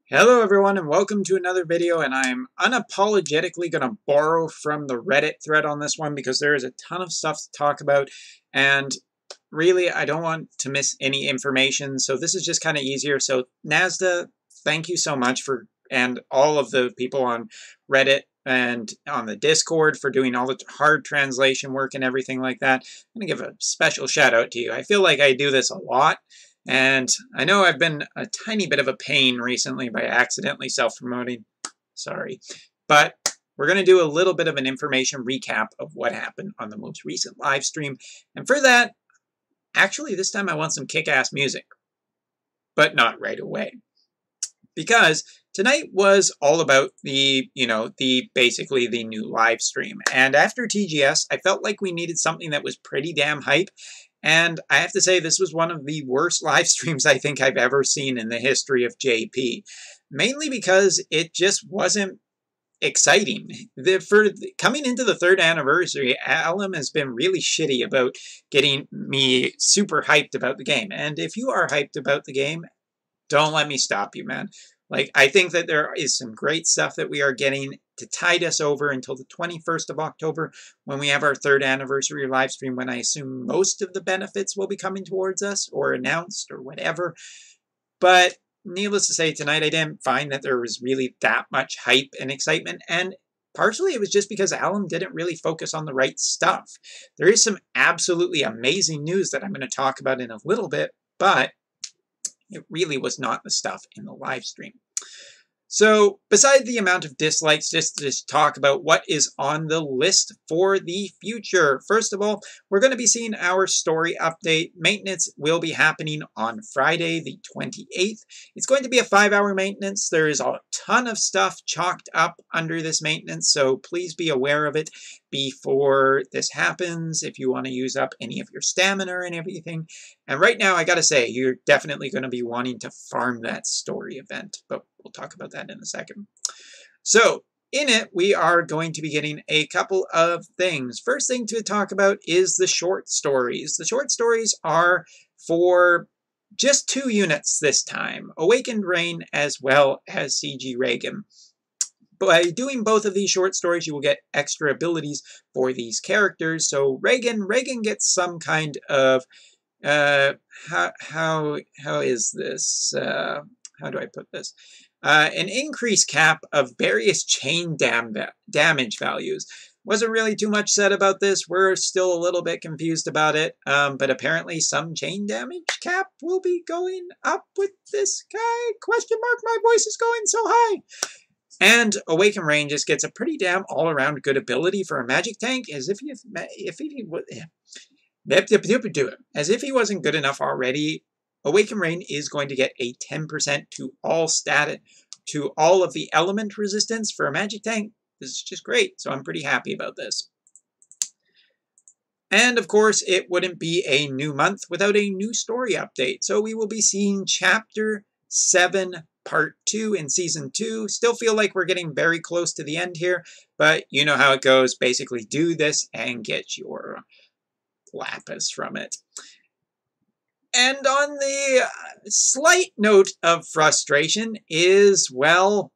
Hello everyone and welcome to another video, and I'm unapologetically going to borrow from the Reddit thread on this one because there is a ton of stuff to talk about, and really I don't want to miss any information, so this is just kind of easier. So Nasda, thank you so much and all of the people on Reddit and on the Discord for doing all the hard translation work and everything like that. I'm going to give a special shout out to you. I feel like I do this a lot. And I know I've been a tiny bit of a pain recently by accidentally self-promoting. Sorry. But we're going to do a little bit of an information recap of what happened on the most recent live stream. And for that, actually this time I want some kick-ass music. But not right away. Because tonight was all about basically the new live stream. And after TGS, I felt like we needed something that was pretty damn hype. And I have to say, this was one of the worst live streams I think I've ever seen in the history of JP. Mainly because it just wasn't exciting. Coming into the 3rd anniversary, Alum has been really shitty about getting me super hyped about the game. And if you are hyped about the game, don't let me stop you, man. Like, I think that there is some great stuff that we are getting to tide us over until the 21st of October when we have our 3rd anniversary live stream, when I assume most of the benefits will be coming towards us or announced or whatever. But needless to say, tonight I didn't find that there was really that much hype and excitement, and partially it was just because Alum didn't really focus on the right stuff. There is some absolutely amazing news that I'm going to talk about in a little bit, but it really was not the stuff in the live stream. So, beside the amount of dislikes, just to talk about what is on the list for the future. First of all, we're going to be seeing our story update. Maintenance will be happening on Friday, the 28th. It's going to be a 5-hour maintenance. There is a ton of stuff chalked up under this maintenance, so please be aware of it before this happens if you want to use up any of your stamina and everything. And right now, I gotta say, you're definitely going to be wanting to farm that story event, but we'll talk about that in a second. So, in it, we are going to be getting a couple of things. First thing to talk about is the short stories. The short stories are for just 2 units this time, Awakened Rain as well as CG Reagan. By doing both of these short stories, you will get extra abilities for these characters. So Reagan gets some kind of how is this? How do I put this? An increased cap of various chain damage values. Wasn't really too much said about this. We're still a little bit confused about it. But apparently some chain damage cap will be going up with this guy. Question mark, my voice is going so high. And Awaken Rain just gets a pretty damn all-around good ability for a magic tank, as if he wasn't good enough already. Awaken Rain is going to get a 10% to all of the element resistance for a magic tank. This is just great, so I'm pretty happy about this. And of course, it wouldn't be a new month without a new story update. So we will be seeing Chapter 7 Part 2 in Season 2. Still feel like we're getting very close to the end here, but you know how it goes. Basically, do this and get your lapis from it. And on the slight note of frustration is, well,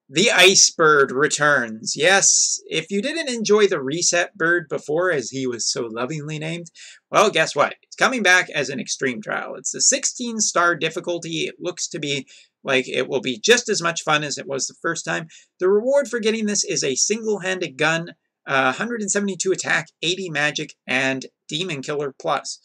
the Ice Bird returns. Yes, if you didn't enjoy the Reset Bird before, as he was so lovingly named, well, guess what? It's coming back as an extreme trial. It's a 16-star difficulty. It looks to be like it will be just as much fun as it was the first time. The reward for getting this is a single-handed gun, 172 attack, 80 magic, and Demon Killer Plus.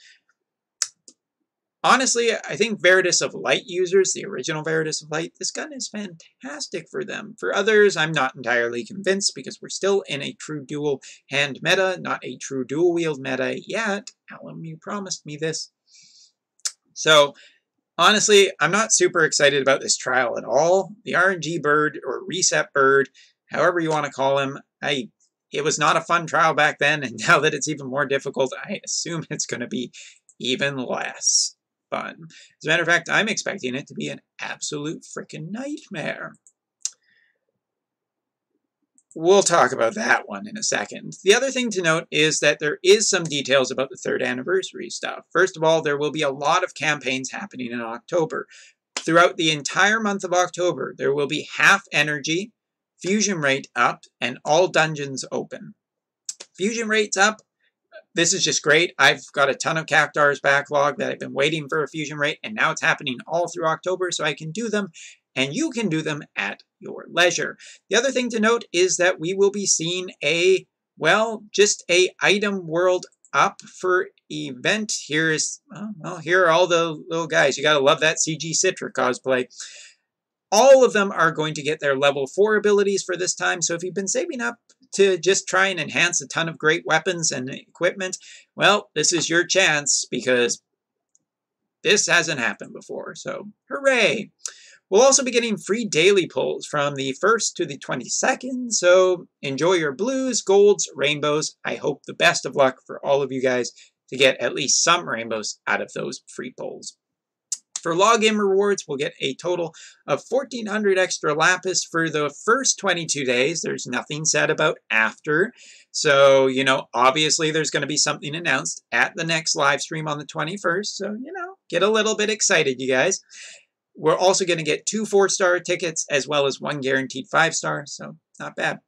Honestly, I think Veritas of Light users, the original Veritas of Light, this gun is fantastic for them. For others, I'm not entirely convinced because we're still in a true dual hand meta, not a true dual wield meta yet. Alum, you promised me this. So, honestly, I'm not super excited about this trial at all. The RNG bird, or reset bird, however you want to call him, it was not a fun trial back then, and now that it's even more difficult, I assume it's going to be even less fun. As a matter of fact, I'm expecting it to be an absolute freaking nightmare. We'll talk about that one in a second. The other thing to note is that there is some details about the 3rd anniversary stuff. First of all, there will be a lot of campaigns happening in October. throughout the entire month of October, there will be half energy, fusion rate up, and all dungeons open. Fusion rate's up. This is just great. I've got a ton of Cactar's backlog that I've been waiting for a fusion rate, and now it's happening all through October, so I can do them, and you can do them at your leisure. The other thing to note is that we will be seeing a, well, just a item world up for event. Here are all the little guys. You gotta love that CG Citra cosplay. All of them are going to get their level 4 abilities for this time, so if you've been saving up to just try and enhance a ton of great weapons and equipment, well, this is your chance, because this hasn't happened before, so hooray! We'll also be getting free daily pulls from the 1st to the 22nd, so enjoy your blues, golds, rainbows. I hope the best of luck for all of you guys to get at least some rainbows out of those free pulls. For login rewards, we'll get a total of 1,400 extra lapis for the first 22 days. There's nothing said about after. So, you know, obviously there's going to be something announced at the next live stream on the 21st. So, you know, get a little bit excited, you guys. We're also going to get 2 4-star tickets as well as 1 guaranteed 5-star. So, not bad.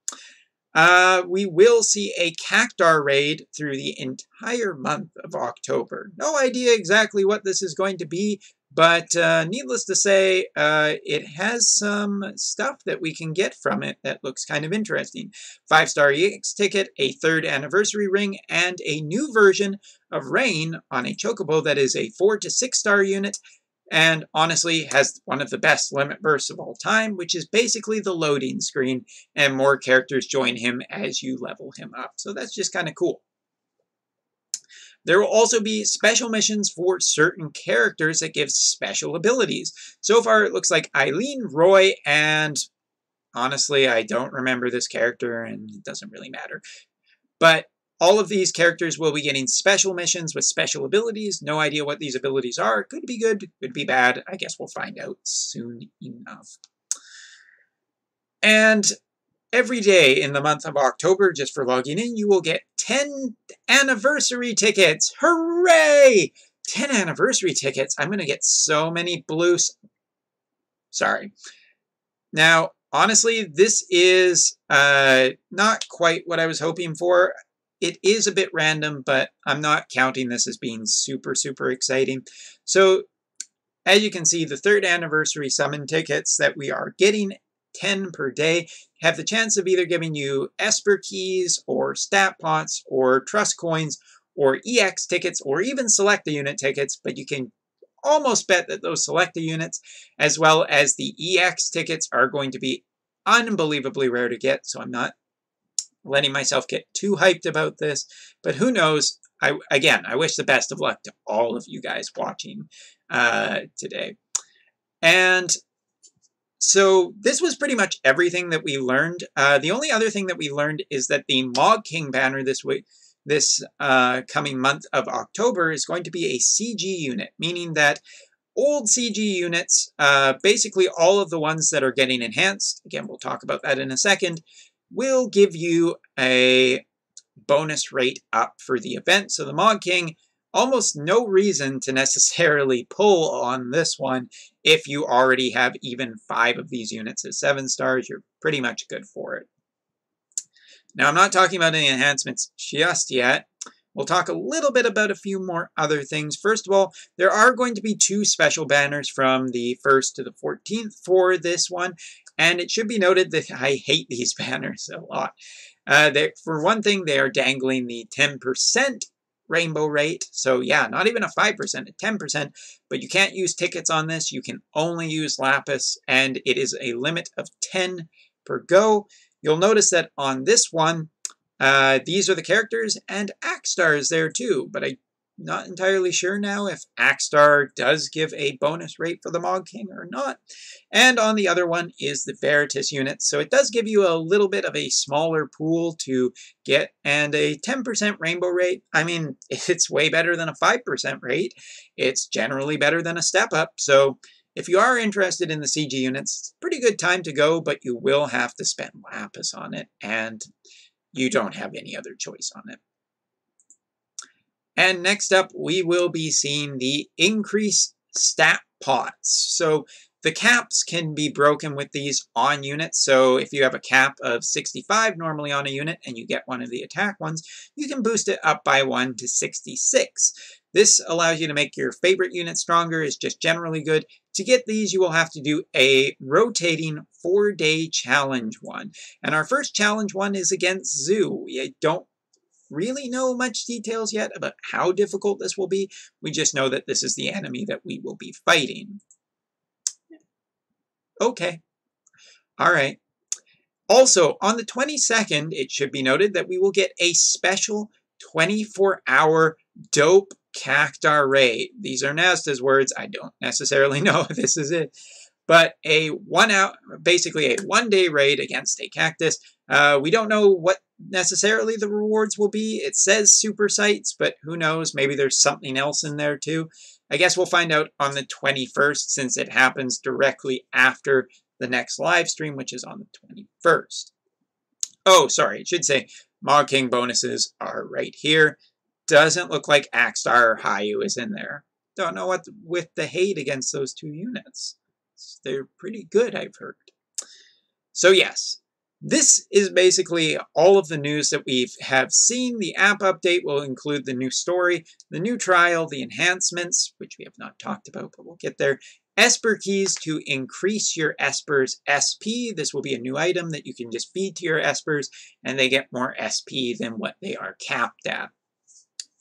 We will see a Cactar raid through the entire month of October. No idea exactly what this is going to be, but needless to say, it has some stuff that we can get from it that looks kind of interesting. 5-star EX ticket, a 3rd anniversary ring, and a new version of Rain on a Chocobo that is a 4 to 6-star unit, and honestly has one of the best limit bursts of all time, which is basically the loading screen, and more characters join him as you level him up. So that's just kind of cool. There will also be special missions for certain characters that give special abilities. So far it looks like Eileen, Roy, and honestly I don't remember this character and it doesn't really matter. But all of these characters will be getting special missions with special abilities. No idea what these abilities are. Could be good, could be bad. I guess we'll find out soon enough. And every day in the month of October, just for logging in, you will get 10 anniversary tickets. Hooray! 10 anniversary tickets. I'm going to get so many blues. Sorry. Now, honestly, this is not quite what I was hoping for. It is a bit random, but I'm not counting this as being super, super exciting. So, as you can see, the 3rd anniversary summon tickets that we are getting, 10 per day, have the chance of either giving you Esper keys, or stat pots, or trust coins, or EX tickets, or even select the unit tickets, but you can almost bet that those select the units, as well as the EX tickets, are going to be unbelievably rare to get, so I'm not letting myself get too hyped about this, but who knows. Again, I wish the best of luck to all of you guys watching today. And so this was pretty much everything that we learned. The only other thing that we learned is that the Mog King banner this coming month of October is going to be a CG unit, meaning that old CG units, basically all of the ones that are getting enhanced, again, we'll talk about that in a second, will give you a bonus rate up for the event. So the Mog King, almost no reason to necessarily pull on this one. If you already have even 5 of these units at 7 stars, you're pretty much good for it. Now, I'm not talking about any enhancements just yet. We'll talk a little bit about a few more other things. First of all, there are going to be 2 special banners from the 1st to the 14th for this one. And it should be noted that I hate these banners a lot. For one thing, they are dangling the 10% rainbow rate. So yeah, not even a 5%, a 10%. But you can't use tickets on this. You can only use lapis. And it is a limit of 10 per go. You'll notice that on this one, these are the characters, and Axstar is there too, but I'm not entirely sure now if Axstar does give a bonus rate for the Mog King or not. And on the other one is the Veritas unit, so it does give you a little bit of a smaller pool to get, and a 10% rainbow rate. I mean, it's way better than a 5% rate. It's generally better than a step up, so if you are interested in the CG units, it's a pretty good time to go, but you will have to spend lapis on it, and you don't have any other choice on it. And next up, we will be seeing the increased stat pots. So The caps can be broken with these on units, so if you have a cap of 65 normally on a unit and you get one of the attack ones, you can boost it up by 1 to 66. This allows you to make your favorite unit stronger, is just generally good. To get these, you will have to do a rotating 4-day challenge one. And our first challenge one is against Zoo. We don't really know much details yet about how difficult this will be. We just know that this is the enemy that we will be fighting. Okay. All right. Also, on the 22nd, it should be noted that we will get a special 24-hour dope cactar raid. These are Nasta's words. I don't necessarily know if this is it. But basically a 1-day raid against a cactus. We don't know what necessarily the rewards will be. It says super sites, but who knows? Maybe there's something else in there too. I guess we'll find out on the 21st, since it happens directly after the next live stream, which is on the 21st. Oh, sorry, it should say Mog King bonuses are right here. Doesn't look like Axstar or Hayu is in there. Don't know what with the hate against those two units. They're pretty good, I've heard. So yes, this is basically all of the news that we have seen. The app update will include the new story, the new trial, the enhancements, which we have not talked about, but we'll get there. Esper keys to increase your Esper's SP. This will be a new item that you can just feed to your Espers, and they get more SP than what they are capped at.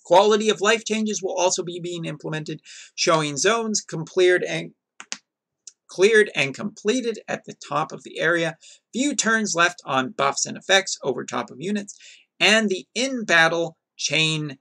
Quality of life changes will also be being implemented, showing zones cleared and completed at the top of the area, few turns left on buffs and effects over top of units, and the in-battle chain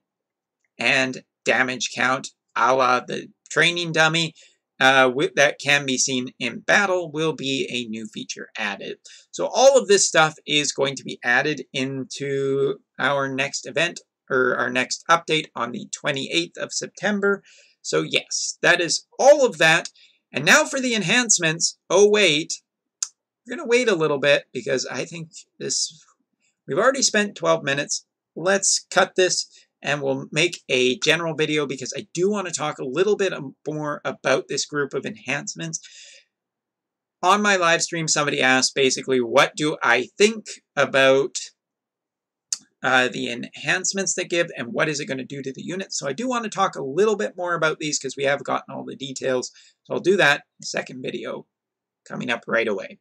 and damage count, a la the training dummy, that can be seen in battle, will be a new feature added. So all of this stuff is going to be added into our next event, or our next update on the 28th of September. So yes, that is all of that. And now for the enhancements. Oh wait, we're going to wait a little bit because I think we've already spent 12 minutes. Let's cut this and we'll make a general video because I do want to talk a little bit more about this group of enhancements. On my live stream, somebody asked basically, what do I think about the enhancements they give and what is it going to do to the unit. So I do want to talk a little bit more about these because we have gotten all the details. So I'll do that in the second video coming up right away.